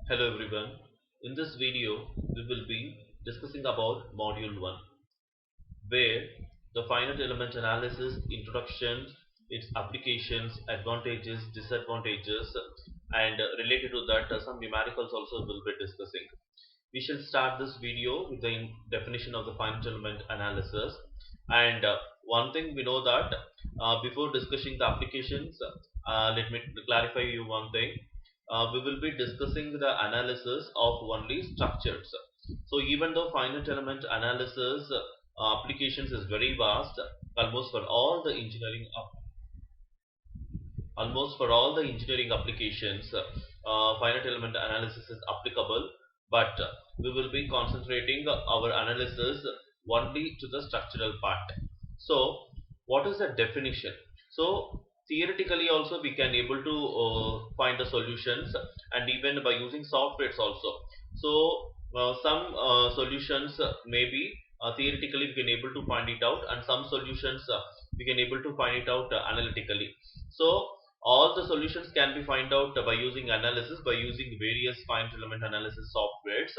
Hello everyone. In this video, we will be discussing about Module 1, where the finite element analysis, introduction, its applications, advantages, disadvantages, and related to that, some numericals also will be discussing. We shall start this video with the definition of the finite element analysis. And one thing we know that before discussing the applications, let me clarify you one thing. We will be discussing the analysis of only structures. So even though finite element analysis applications is very vast, almost for all the engineering applications, finite element analysis is applicable, but we will be concentrating our analysis only to the structural part. So what is the definition? So theoretically also we can able to find the solutions, and even by using softwares also. So some solutions maybe theoretically we can able to find it out, and some solutions we can able to find it out analytically. So all the solutions can be find out by using analysis, by using various finite element analysis softwares.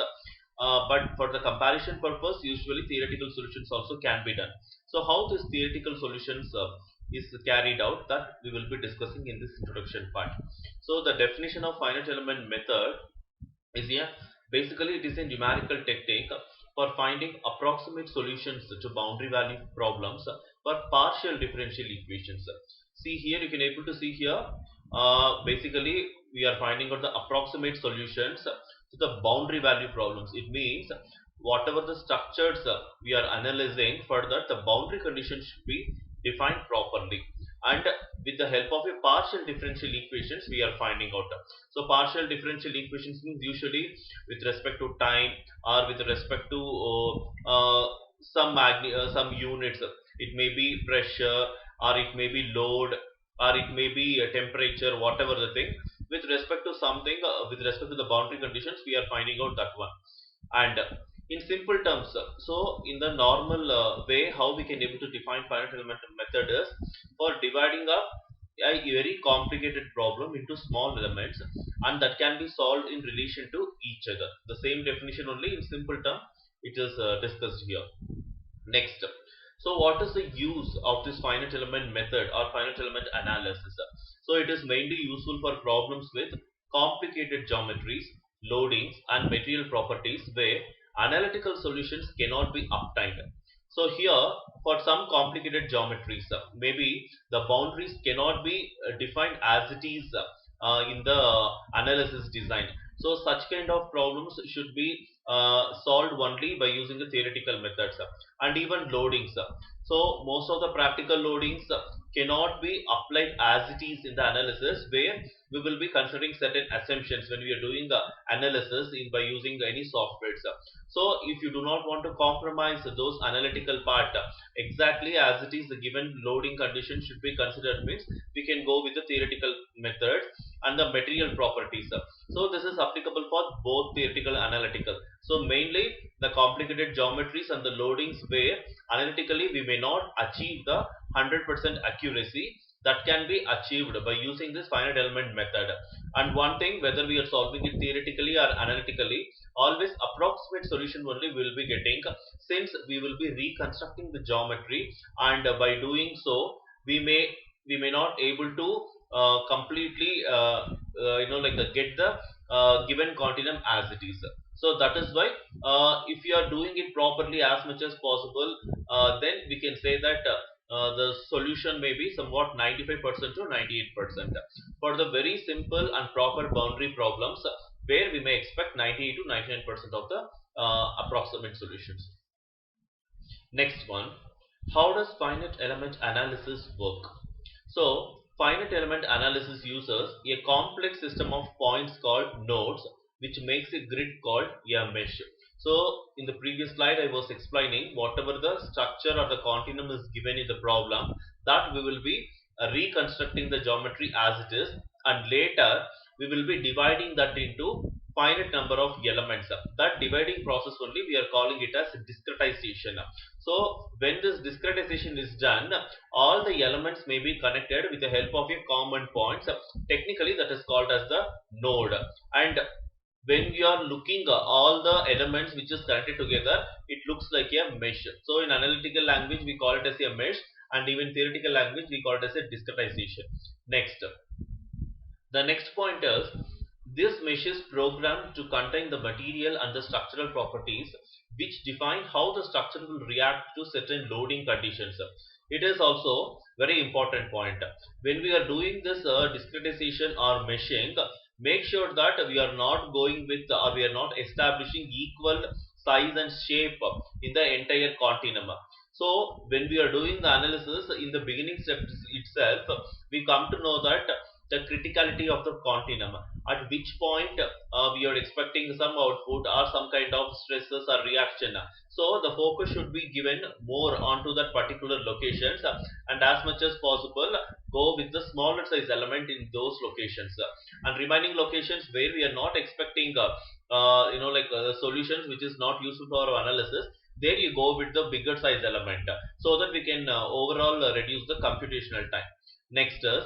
But for the comparison purpose, usually theoretical solutions also can be done. So how this theoretical solutions is carried out, that we will be discussing in this introduction part. So the definition of finite element method is here. Basically, it is a numerical technique for finding approximate solutions to boundary value problems for partial differential equations. See here, you can able to see here. Basically, we are finding out the approximate solutions to the boundary value problems. It means whatever the structures we are analyzing, for that the boundary conditions should be defined properly, and with the help of a partial differential equations we are finding out. So partial differential equations means usually with respect to time, or with respect to some units. It may be pressure, or it may be load, or it may be temperature, whatever the thing. With respect to something, with respect to the boundary conditions, we are finding out that one. And in simple terms, so in the normal way, how we can able to define finite element method is for dividing up a very complicated problem into small elements, and that can be solved in relation to each other. The same definition only in simple term it is discussed here. Next, so what is the use of this finite element method or finite element analysis? So it is mainly useful for problems with complicated geometries, loadings, and material properties where analytical solutions cannot be obtained. So here, for some complicated geometries, maybe the boundaries cannot be defined as it is in the analysis design. So such kind of problems should be solved only by using the theoretical methods, and even loadings. So most of the practical loadings cannot be applied as it is in the analysis, where we will be considering certain assumptions when we are doing the analysis by using any softwares. So if you do not want to compromise those analytical part, exactly as it is, the given loading condition should be considered, means we can go with the theoretical method and the material properties. So this is applicable for both theoretical and analytical. So mainly the complicated geometries and the loadings where analytically we may not achieve the 100% accuracy, that can be achieved by using this finite element method. And one thing, whether we are solving it theoretically or analytically, always approximate solution only we will be getting, since we will be reconstructing the geometry, and by doing so we may not able to completely get the given continuum as it is. So that is why if you are doing it properly as much as possible, then we can say that the solution may be somewhat 95% to 98%. For the very simple and proper boundary problems, where we may expect 98 to 99% of the approximate solutions. Next one, how does finite element analysis work? So finite element analysis uses a complex system of points called nodes, which makes a grid called a mesh. So in the previous slide I was explaining whatever the structure or the continuum is given in the problem, that we will be reconstructing the geometry as it is, and later we will be dividing that into finite number of elements. That dividing process only we are calling it as discretization. So when this discretization is done, all the elements may be connected with the help of a common points. Technically that is called as the node, and when we are looking all the elements which is connected together, it looks like a mesh. So in analytical language we call it as a mesh, and even theoretical language we call it as a discretization. Next, the next point is this mesh is programmed to contain the material and the structural properties which define how the structure will react to certain loading conditions. It is also very important point. When we are doing this discretization or meshing, make sure that we are not going with or we are not establishing equal size and shape in the entire continuum. So when we are doing the analysis in the beginning step itself, we come to know that the criticality of the continuum, at which point we are expecting some output or some kind of stresses or reaction. So the focus should be given more onto that particular locations, and as much as possible go with the smaller size element in those locations, and remaining locations where we are not expecting solutions which is not useful for our analysis, there you go with the bigger size element, so that we can overall reduce the computational time. Next is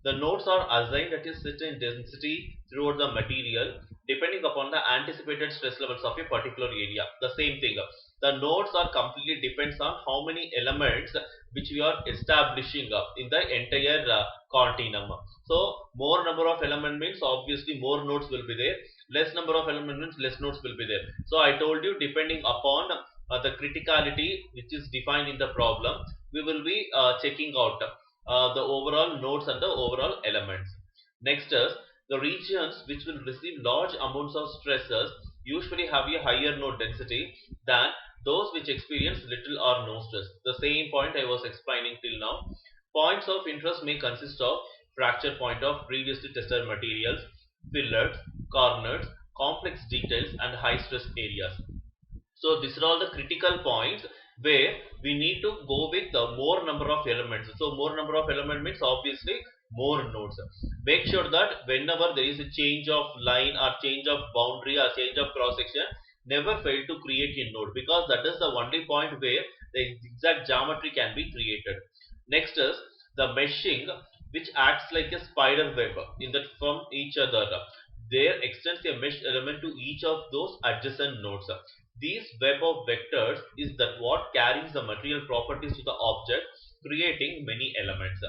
the nodes are assigned at a certain density throughout the material depending upon the anticipated stress levels of a particular area. The same thing. The nodes are completely depends on how many elements which we are establishing in the entire continuum. So more number of element means obviously more nodes will be there. Less number of element means less nodes will be there. So I told you, depending upon the criticality which is defined in the problem, we will be checking out the overall nodes and the overall elements. Next is the regions which will receive large amounts of stresses usually have a higher node density than those which experience little or no stress. The same point I was explaining till now. Points of interest may consist of fracture point of previously tested materials, fillets, corners, complex details, and high stress areas. So these are all the critical points where we need to go with the more number of elements. So more number of element means obviously more nodes. Make sure that whenever there is a change of line or change of boundary or change of cross section, never fail to create a node, because that is the only point where the exact geometry can be created. Next is the meshing, which acts like a spider web in that from each other. There extends a mesh element to each of those adjacent nodes. These web of vectors is that what carries the material properties to the object, creating many elements.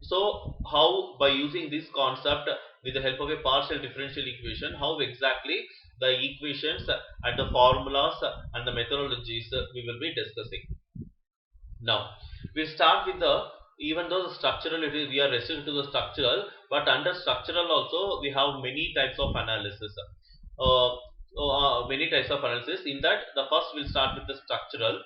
So how, by using this concept with the help of a partial differential equation, how exactly the equations and the formulas and the methodologies we will be discussing. Now we start with the, even though the structural we are restricted to the structural, but under structural also we have many types of analysis. Many types of analysis. In that, the first we'll start with the structural.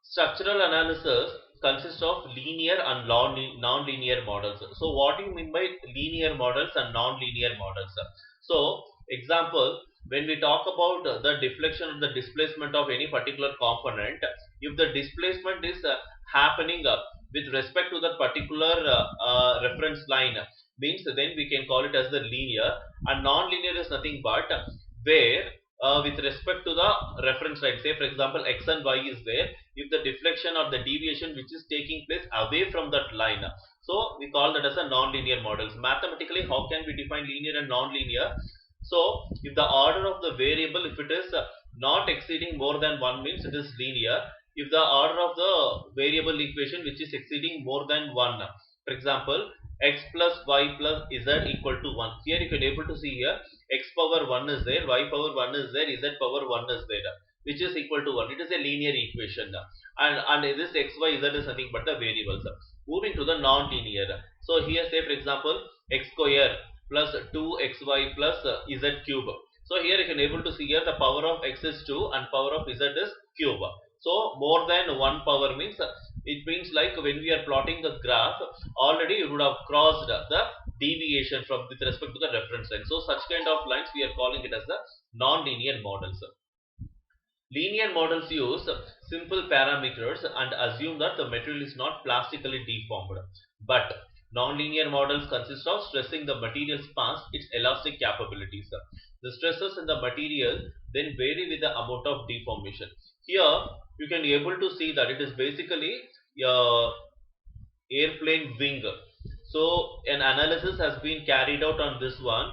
Structural analysis consists of linear and non-linear models. So what do you mean by linear models and non-linear models? So example, when we talk about the deflection or the displacement of any particular component, if the displacement is happening with respect to that particular reference line, means then we can call it as the linear, and non-linear is nothing but where with respect to the reference line, say for example x and y is there, if the deflection or the deviation which is taking place away from that line, so we call that as a non-linear models. Mathematically, how can we define linear and non-linear? So if the order of the variable, if it is not exceeding more than 1, means it is linear. If the order of the variable equation which is exceeding more than 1, for example x plus y plus z equal to 1, here you can able to see here x power 1 is there, y power 1 is there, z power 1 is there, which is equal to 1. It is a linear equation, and this x, y, z is nothing but the variables. Moving to the non-linear, so here say for example x square plus 2xy plus z cube. So here you can able to see here the power of x is 2 and power of z is cube. So more than 1 power means, it means like when we are plotting the graph, already you would have crossed the deviation from with respect to the reference line. So such kind of lines we are calling it as the non-linear models. Linear models use simple parameters and assume that the material is not plastically deformed. But non-linear models consist of stressing the material's past its elastic capabilities. The stresses in the material then vary with the amount of deformation. Here you can be able to see that it is basically airplane wing. So an analysis has been carried out on this one.